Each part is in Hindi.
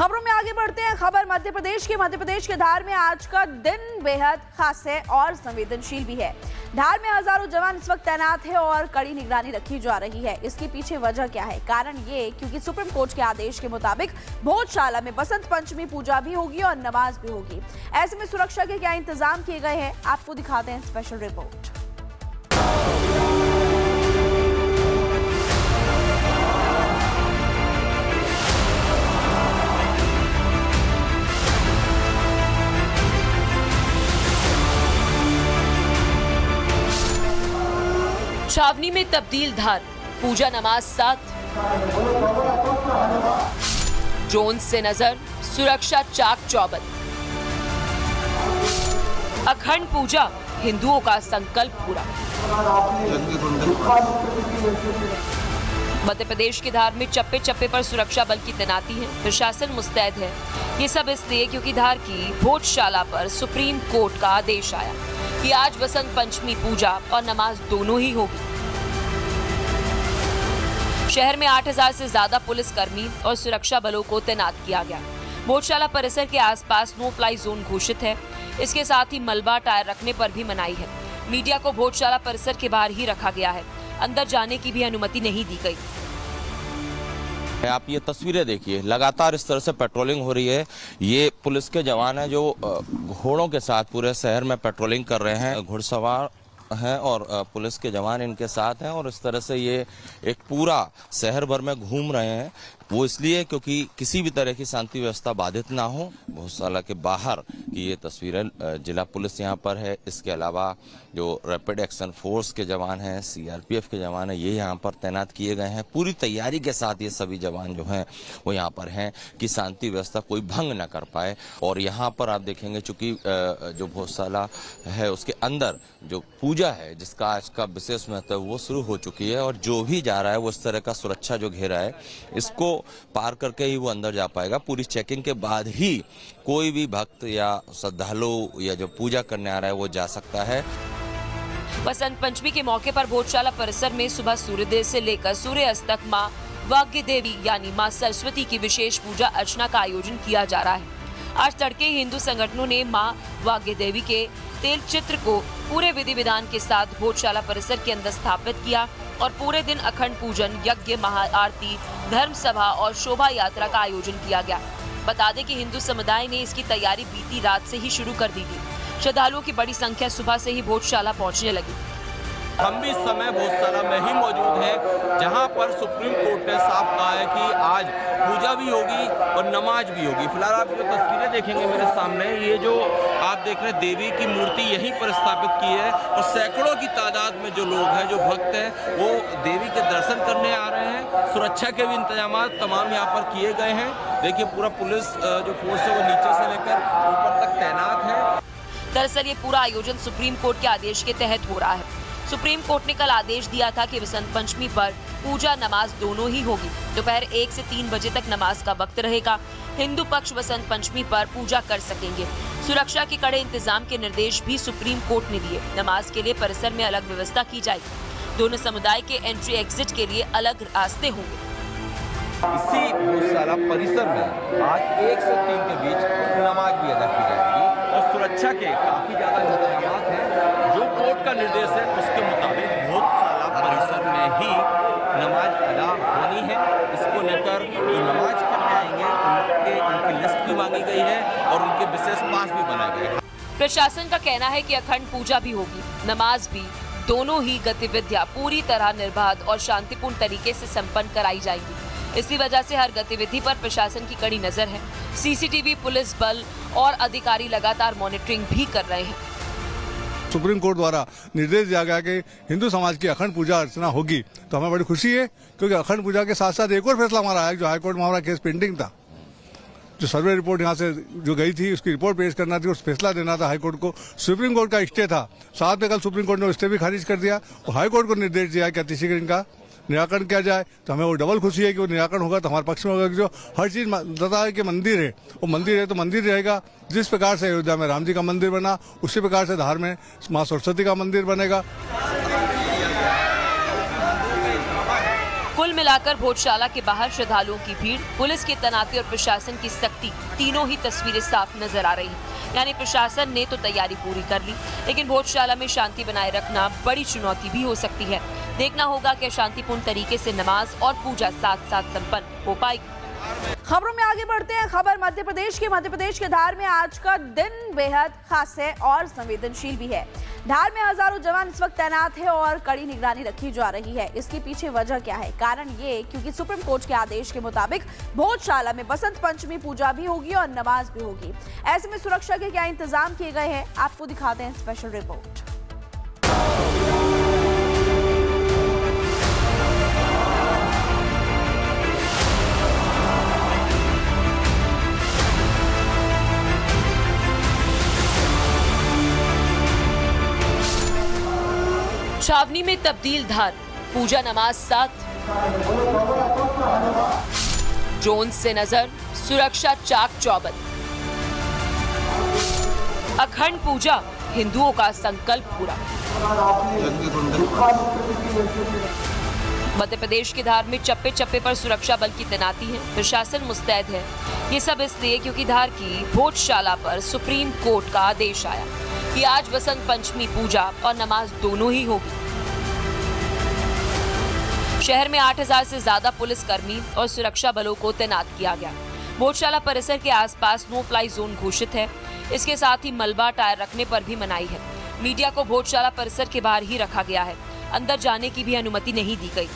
खबरों में आगे बढ़ते हैं। खबर मध्य प्रदेश के धार में आज का दिन बेहद खास है और संवेदनशील भी है। धार में हजारों जवान इस वक्त तैनात है और कड़ी निगरानी रखी जा रही है। इसके पीछे वजह क्या है? कारण ये क्योंकि सुप्रीम कोर्ट के आदेश के मुताबिक भोजशाला में बसंत पंचमी पूजा भी होगी और नमाज भी होगी। ऐसे में सुरक्षा के क्या इंतजाम किए गए हैं, आपको दिखाते हैं स्पेशल रिपोर्ट। छावनी में तब्दील धार, पूजा नमाज साथ, ड्रोन से नजर, सुरक्षा चाक चौबंद। अखंड पूजा, हिंदुओं का संकल्प पूरा। मध्य प्रदेश के धार में चप्पे चप्पे पर सुरक्षा बल की तैनाती है। प्रशासन मुस्तैद है। ये सब इसलिए क्योंकि धार की भोजशाला पर सुप्रीम कोर्ट का आदेश आया कि आज बसंत पंचमी पूजा और नमाज दोनों ही होगी। शहर में 8000 से ज्यादा पुलिसकर्मी और सुरक्षा बलों को तैनात किया गया। भोजशाला परिसर के आसपास नो फ्लाई जोन घोषित है। इसके साथ ही मलबा टायर रखने पर भी मनाही है। मीडिया को भोजशाला परिसर के बाहर ही रखा गया है। अंदर जाने की भी अनुमति नहीं दी गई। आप ये तस्वीरें देखिए, लगातार इस तरह से पेट्रोलिंग हो रही है। ये पुलिस के जवान हैं जो घोड़ों के साथ पूरे शहर में पेट्रोलिंग कर रहे हैं। घुड़सवार हैं और पुलिस के जवान इनके साथ हैं और इस तरह से ये एक पूरा शहर भर में घूम रहे हैं। वो इसलिए क्योंकि किसी भी तरह की शांति व्यवस्था बाधित ना हो। भोजशाला के बाहर की ये तस्वीरें, जिला पुलिस यहाँ पर है। इसके अलावा जो रैपिड एक्शन फोर्स के जवान हैं, सीआरपीएफ के जवान हैं, ये यहाँ पर तैनात किए गए हैं। पूरी तैयारी के साथ ये सभी जवान जो हैं वो यहाँ पर हैं कि शांति व्यवस्था कोई भंग न कर पाए। और यहाँ पर आप देखेंगे चूंकि जो भोजशाला है उसके अंदर जो पूजा है जिसका आज का विशेष महत्व वो शुरू हो चुकी है और जो भी जा रहा है वो इस तरह का सुरक्षा जो घेरा है इसको पार करके ही वो अंदर जा पाएगा। पूरी चेकिंग के बाद ही कोई भी भक्त या श्रद्धालु या जो पूजा करने आ रहा है वो जा सकता है। बसंत पंचमी के मौके पर भोजशाला परिसर में सुबह सूर्योदय से लेकर सूर्यास्त तक मां वाग्य देवी यानी मां सरस्वती की विशेष पूजा अर्चना का आयोजन किया जा रहा है। आज तड़के हिंदू संगठनों ने मां वाग्य देवी के तेल चित्र को पूरे विधि विधान के साथ भोजशाला परिसर के अंदर स्थापित किया और पूरे दिन अखंड पूजन, यज्ञ, महाआरती, धर्म सभा और शोभा यात्रा का आयोजन किया गया। बता दें कि हिंदू समुदाय ने इसकी तैयारी बीती रात से ही शुरू कर दी थी। श्रद्धालुओं की बड़ी संख्या सुबह से ही भोजशाला पहुंचने लगी। हम भी इस समय भोजशाला में ही मौजूद हैं जहां पर सुप्रीम कोर्ट ने साफ कहा है कि आज पूजा भी होगी और नमाज भी होगी। फिलहाल आप जो तस्वीरें देखेंगे मेरे सामने, ये जो आप देख रहे हैं देवी की मूर्ति यहीं पर स्थापित की है और सैकड़ों की तादाद में जो लोग हैं, जो भक्त हैं, वो देवी के दर्शन करने आ रहे हैं। सुरक्षा के भी इंतजाम तमाम यहाँ पर किए गए हैं। देखिए पूरा पुलिस जो फोर्स है वो नीचे से लेकर ऊपर तक तैनात है। दरअसल ये पूरा आयोजन सुप्रीम कोर्ट के आदेश के तहत हो रहा है। सुप्रीम कोर्ट ने कल आदेश दिया था कि बसंत पंचमी पर पूजा नमाज दोनों ही होगी। दोपहर 1 से 3 बजे तक नमाज का वक्त रहेगा। हिंदू पक्ष बसंत पंचमी पर पूजा कर सकेंगे। सुरक्षा के कड़े इंतजाम के निर्देश भी सुप्रीम कोर्ट ने दिए। नमाज के लिए परिसर में अलग व्यवस्था की जाएगी। दोनों समुदाय के एंट्री एग्जिट के लिए अलग रास्ते होंगे। इसी भोजशाला परिसर में आज 1 से 3 के बीच नमाज भी अदा की जाएगी और सुरक्षा के काफी ज्यादा इंतजाम हैं। जो कोर्ट का निर्देश है उसके मुताबिक भोजशाला परिसर में ही नमाज अदा होनी है। इसको लेकर जो नमाज करने आएंगे उनकी लिस्ट भी मांगी गई है और उनके विशेष पास भी बनाए गए हैं। प्रशासन का कहना है कि अखंड पूजा भी होगी, नमाज भी, दोनों ही गतिविधियां पूरी तरह निर्बाध और शांतिपूर्ण तरीके से संपन्न कराई जाएगी। इसी वजह से हर गतिविधि पर प्रशासन की कड़ी नजर है। सीसीटीवी, पुलिस बल और अधिकारी लगातार मॉनिटरिंग भी कर रहे हैं। सुप्रीम कोर्ट द्वारा निर्देश दिया गया कि हिंदू समाज की अखंड पूजा अर्चना होगी, तो हमें बड़ी खुशी है क्योंकि अखंड पूजा के साथ साथ एक और फैसला हमारा आया जो हाईकोर्ट में हमारा केस पेंडिंग था। जो सर्वे रिपोर्ट यहाँ से जो गई थी उसकी रिपोर्ट पेश करना थी, उस फैसला देना था हाईकोर्ट को। सुप्रीम कोर्ट का स्टे था, साथ में कल सुप्रीम कोर्ट ने स्टे भी खारिज कर दिया और हाईकोर्ट को निर्देश दिया कि अतिशीघ्र इनका निराकरण किया जाए। तो हमें वो डबल खुशी है कि वो निराकरण होगा तो हमारे पक्ष में होगा कि जो हर चीज दाता है कि मंदिर है, वो मंदिर है तो मंदिर रहेगा। जिस प्रकार से अयोध्या में राम जी का मंदिर बना उसी प्रकार से धार में माँ सरस्वती का मंदिर बनेगा। कुल मिलाकर भोजशाला के बाहर श्रद्धालुओं की भीड़, पुलिस की तैनाती और प्रशासन की सख्ती, तीनों ही तस्वीरें साफ नजर आ रही हैं। यानी प्रशासन ने तो तैयारी पूरी कर ली, लेकिन भोजशाला में शांति बनाए रखना बड़ी चुनौती भी हो सकती है। देखना होगा कि शांतिपूर्ण तरीके से नमाज और पूजा साथ साथ संपन्न हो पाएगी। खबरों में आगे बढ़ते हैं। खबर मध्य प्रदेश के धार में आज का दिन बेहद खास है और संवेदनशील भी है। धार में हजारों जवान इस वक्त तैनात है और कड़ी निगरानी रखी जा रही है। इसके पीछे वजह क्या है? कारण ये क्योंकि सुप्रीम कोर्ट के आदेश के मुताबिक भोजशाला में बसंत पंचमी पूजा भी होगी और नमाज भी होगी। ऐसे में सुरक्षा के क्या इंतजाम किए गए हैं, आपको दिखाते हैं स्पेशल रिपोर्ट। छावनी में तब्दील धार, पूजा नमाज साथ, ड्रोन से नजर, सुरक्षा चाक चौबंद। अखंड पूजा, हिंदुओं का संकल्प पूरा। मध्य प्रदेश के धार में चप्पे चप्पे पर सुरक्षा बल की तैनाती है, प्रशासन मुस्तैद है। ये सब इसलिए क्योंकि धार की भोजशाला पर सुप्रीम कोर्ट का आदेश आया कि आज बसंत पंचमी पूजा और नमाज दोनों ही होगी। शहर में 8000 से ज्यादा पुलिसकर्मी और सुरक्षा बलों को तैनात किया गया। भोजशाला परिसर के आसपास नो फ्लाई जोन घोषित है। इसके साथ ही मलबा टायर रखने पर भी मनाही है। मीडिया को भोजशाला परिसर के बाहर ही रखा गया है, अंदर जाने की भी अनुमति नहीं दी गई।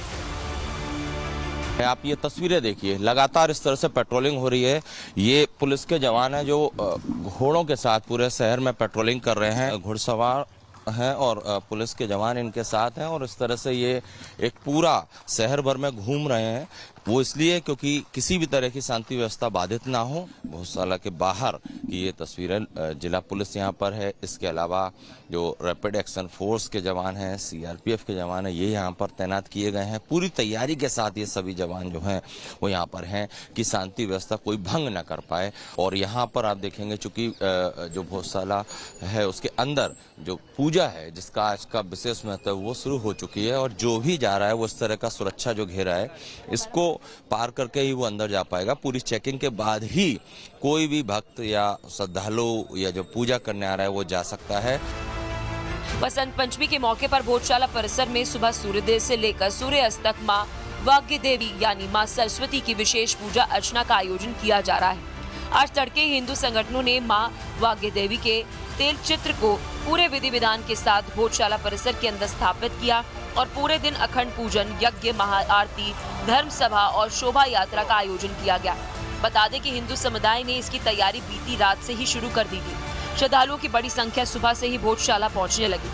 आप ये तस्वीरें देखिए, लगातार इस तरह से पेट्रोलिंग हो रही है। ये पुलिस के जवान हैं जो घोड़ों के साथ पूरे शहर में पेट्रोलिंग कर रहे हैं। घुड़सवार हैं और पुलिस के जवान इनके साथ हैं और इस तरह से ये एक पूरा शहर भर में घूम रहे हैं। वो इसलिए क्योंकि किसी भी तरह की शांति व्यवस्था बाधित ना हो। भोजशाला के बाहर की ये तस्वीरें, जिला पुलिस यहाँ पर है। इसके अलावा जो रैपिड एक्शन फोर्स के जवान हैं, सीआरपीएफ के जवान हैं, ये यहाँ पर तैनात किए गए हैं। पूरी तैयारी के साथ ये सभी जवान जो हैं वो यहाँ पर हैं कि शांति व्यवस्था कोई भंग न कर पाए। और यहाँ पर आप देखेंगे चूंकि जो भोजशाला है उसके अंदर जो पूजा है जिसका आज का विशेष महत्व वो शुरू हो चुकी है और जो भी जा रहा है वो इस तरह का सुरक्षा जो घेरा है इसको पार करके ही वो अंदर जा पाएगा। पूरी चेकिंग के बाद ही कोई भी भक्त या श्रद्धालु या जो पूजा करने आ रहा है वो जा सकता है। बसंत पंचमी के मौके पर भोजशाला परिसर में सुबह सूर्योदय से लेकर सूर्यास्त तक मां वाग्य देवी यानी मां सरस्वती की विशेष पूजा अर्चना का आयोजन किया जा रहा है। आज तड़के हिंदू संगठनों ने मां वाग्य देवी के तेल चित्र को पूरे विधि विधान के साथ भोजशाला परिसर के अंदर स्थापित किया और पूरे दिन अखंड पूजन, यज्ञ, महाआरती, धर्म सभा और शोभा यात्रा का आयोजन किया गया। बता दें कि हिंदू समुदाय ने इसकी तैयारी बीती रात से ही शुरू कर दी थी। श्रद्धालुओं की बड़ी संख्या सुबह से ही भोजशाला पहुंचने लगी।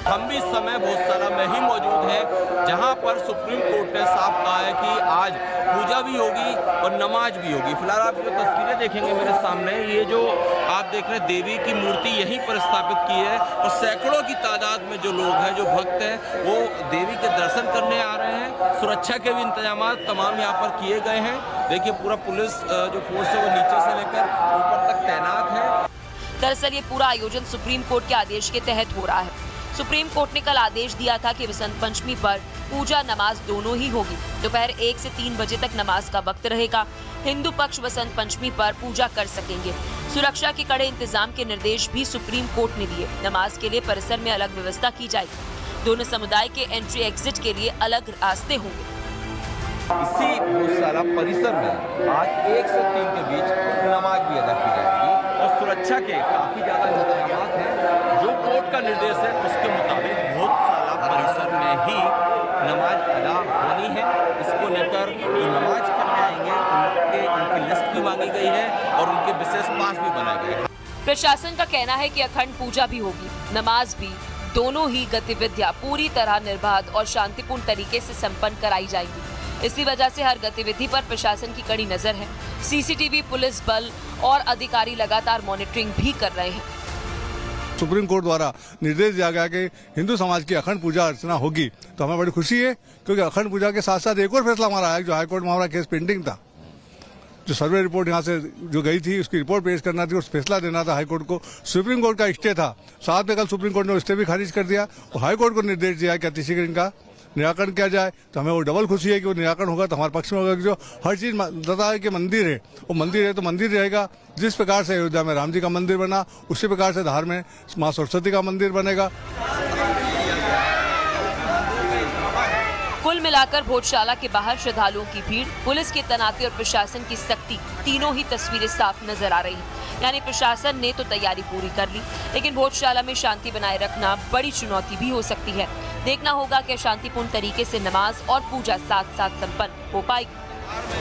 हम भी इस समय भोजशाला में ही मौजूद हैं, जहां पर सुप्रीम कोर्ट ने साफ कहा है कि आज पूजा भी होगी और नमाज भी होगी। फिलहाल आप जो तस्वीरें देखेंगे मेरे सामने, ये जो आप देख रहे हैं देवी की मूर्ति यहीं पर स्थापित की है और सैकड़ों की तादाद में जो लोग हैं, जो भक्त हैं, वो देवी के दर्शन करने आ रहे हैं। सुरक्षा के भी इंतजाम तमाम यहाँ पर किए गए हैं। देखिए पूरा पुलिस जो फोर्स है वो नीचे से लेकर ऊपर तक तैनात है। दरअसल ये पूरा आयोजन सुप्रीम कोर्ट के आदेश के तहत हो रहा है। सुप्रीम कोर्ट ने कल आदेश दिया था कि बसंत पंचमी पर पूजा नमाज दोनों ही होगी। दोपहर 1 से 3 बजे तक नमाज का वक्त रहेगा। हिंदू पक्ष बसंत पंचमी पर पूजा कर सकेंगे। सुरक्षा के कड़े इंतजाम के निर्देश भी सुप्रीम कोर्ट ने दिए। नमाज के लिए परिसर में अलग व्यवस्था की जाएगी। दोनों समुदाय के एंट्री एग्जिट के लिए अलग रास्ते होंगे। इसी भोजशाला परिसर में आज 1 से 3 के बीच नमाज भी अदा की जाएगी और सुरक्षा के काफी ज्यादा इंतजाम हैं। जो कोर्ट का निर्देश है उसके मुताबिक भोजशाला परिसर में ही नमाज अदा होनी है। इसको लेकर जो नमाज करने आएंगे उनकी लिस्ट भी मांगी गई है और उनके विशेष पास भी बनाए गए हैं। प्रशासन का कहना है कि अखंड पूजा भी होगी, नमाज भी, दोनों ही गतिविधियां पूरी तरह निर्बाध और शांतिपूर्ण तरीके से संपन्न कराई जाएगी। इसी वजह से हर गतिविधि पर प्रशासन की कड़ी नजर है। सीसीटीवी, पुलिस बल और अधिकारी लगातार मॉनिटरिंग भी कर रहे हैं। सुप्रीम कोर्ट द्वारा निर्देश दिया गया कि हिंदू समाज की अखंड पूजा अर्चना होगी, तो हमें बड़ी खुशी है क्योंकि अखंड पूजा के साथ साथ एक और फैसला हमारा आया, जो हाईकोर्ट में हमारा केस पेंडिंग था। जो सर्वे रिपोर्ट यहाँ से जो गई थी उसकी रिपोर्ट पेश करना थी, उस फैसला देना था हाईकोर्ट को। सुप्रीम कोर्ट का स्टे था, साथ में कल सुप्रीम कोर्ट ने स्टे भी खारिज कर दिया और हाईकोर्ट को निर्देश दिया कि अतिशीघ्र इनका निराकरण किया जाए तो हमें वो डबल खुशी है कि वो निराकरण होगा तो हमारे पक्ष में होगा कि जो हर चीज बताया है कि मंदिर है, वो मंदिर है तो मंदिर रहेगा। जिस प्रकार से अयोध्या में राम जी का मंदिर बना, उसी प्रकार से धार में माँ सरस्वती का मंदिर बनेगा। कुल मिलाकर भोजशाला के बाहर श्रद्धालुओं की भीड़, पुलिस की तैनाती और प्रशासन की सख्ती, तीनों ही तस्वीरें साफ नजर आ रही हैं। यानी प्रशासन ने तो तैयारी पूरी कर ली, लेकिन भोजशाला में शांति बनाए रखना बड़ी चुनौती भी हो सकती है। देखना होगा कि शांतिपूर्ण तरीके से नमाज और पूजा साथ साथ संपन्न हो पाएगी।